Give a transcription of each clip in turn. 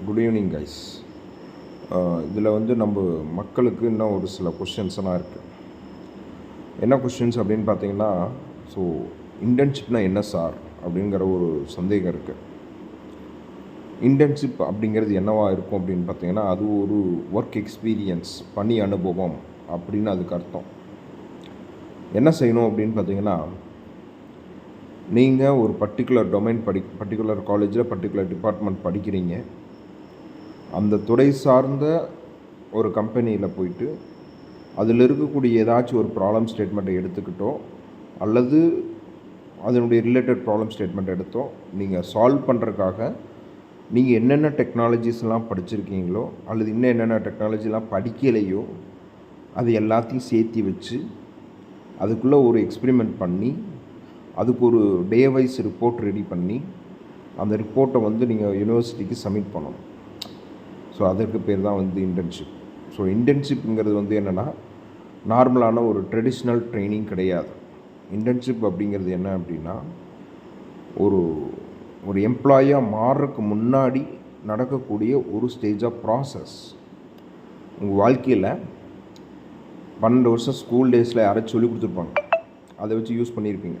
Good evening guys. இதில் வந்து நம்ம மக்களுக்கு இன்னும் ஒரு சில கொஷின்ஸ்லாம் இருக்குது. என்ன கொஷின்ஸ் அப்படின்னு பார்த்தீங்கன்னா, ஸோ இன்டர்ன்ஷிப்னால் என்ன சார் அப்படிங்கிற ஒரு சந்தேகம் இருக்குது. இன்டர்ன்ஷிப் அப்படிங்கிறது என்னவாக இருக்கும் அப்படின்னு பார்த்தீங்கன்னா, அது ஒரு ஒர்க் எக்ஸ்பீரியன்ஸ், பணி அனுபவம் அப்படின்னு அதுக்கு அர்த்தம். என்ன செய்யணும் அப்படின்னு பார்த்தீங்கன்னா, நீங்கள் ஒரு பர்டிகுலர் டொமைன் பர்டிகுலர் காலேஜில் பர்டிகுலர் டிபார்ட்மெண்ட் படிக்கிறீங்க. அந்த துறை சார்ந்த ஒரு கம்பெனியில் போயிட்டு அதில் இருக்கக்கூடிய ஏதாச்சும் ஒரு ப்ராப்ளம் ஸ்டேட்மெண்ட்டை எடுத்துக்கிட்டோ அல்லது அதனுடைய ரிலேட்டட் ப்ராப்ளம் ஸ்டேட்மெண்ட் எடுத்தோ நீங்கள் சால்வ் பண்ணுறதுக்காக நீங்கள் என்னென்ன டெக்னாலஜிஸ்லாம் படிச்சிருக்கீங்களோ அல்லது இன்னும் என்னென்ன டெக்னாலஜிலாம் படிக்கலையோ அது எல்லாத்தையும் சேர்த்து வச்சு அதுக்குள்ளே ஒரு எக்ஸ்பெரிமெண்ட் பண்ணி அதுக்கு ஒரு டே வைஸ் ரிப்போர்ட் ரெடி பண்ணி அந்த ரிப்போர்ட்டை வந்து நீங்கள் யூனிவர்சிட்டிக்கு சப்மிட் பண்ணணும். ஸோ அதற்கு பேர் தான் வந்து இன்டர்ன்ஷிப். ஸோ இன்டர்ன்ஷிப்புங்கிறது வந்து என்னென்னா, நார்மலான ஒரு ட்ரெடிஷ்னல் ட்ரைனிங் கிடையாது. இன்டர்ன்ஷிப் அப்படிங்கிறது என்ன அப்படின்னா, ஒரு ஒரு எம்ப்ளாயாக மாறுறதுக்கு முன்னாடி நடக்கக்கூடிய ஒரு ஸ்டேஜ் ஆஃப் ப்ராசஸ். உங்கள் வாழ்க்கையில் 12 வருஷம் ஸ்கூல் டேஸில் யாராச்சும் சொல்லி கொடுத்துருப்பாங்க, அதை வச்சு யூஸ் பண்ணியிருப்பீங்க.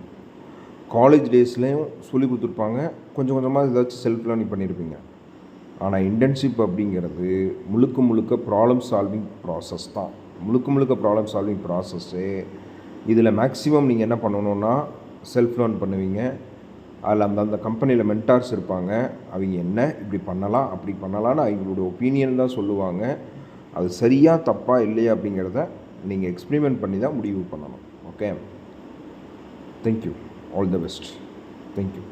காலேஜ் டேஸ்லேயும் சொல்லி கொடுத்துருப்பாங்க, கொஞ்சம் கொஞ்சமாக ஏதாச்சும் செல்ஃப் லேர்னிங் பண்ணியிருப்பீங்க. ஆனால் இன்டர்ன்ஷிப் அப்படிங்கிறது முழுக்க ப்ராப்ளம் சால்விங் ப்ராசஸ் தான். முழுக்க ப்ராப்ளம் சால்விங் ப்ராசஸ்ஸு. இதில் மேக்ஸிமம் நீங்கள் என்ன பண்ணணுன்னா, செல்ஃப் லேர்ன் பண்ணுவீங்க. அதில் அந்த கம்பெனியில் மென்டார்ஸ் இருப்பாங்க. அவங்க என்ன இப்படி பண்ணலாம் அப்படி பண்ணலான்னு அவங்களோட ஒப்பீனியன் தான் சொல்லுவாங்க. அது சரியாக தப்பாக இல்லையா அப்படிங்கிறத நீங்கள் எக்ஸ்பெரிமெண்ட் பண்ணி தான் முடிவு பண்ணணும். Okay, thank you. All the best. Thank you.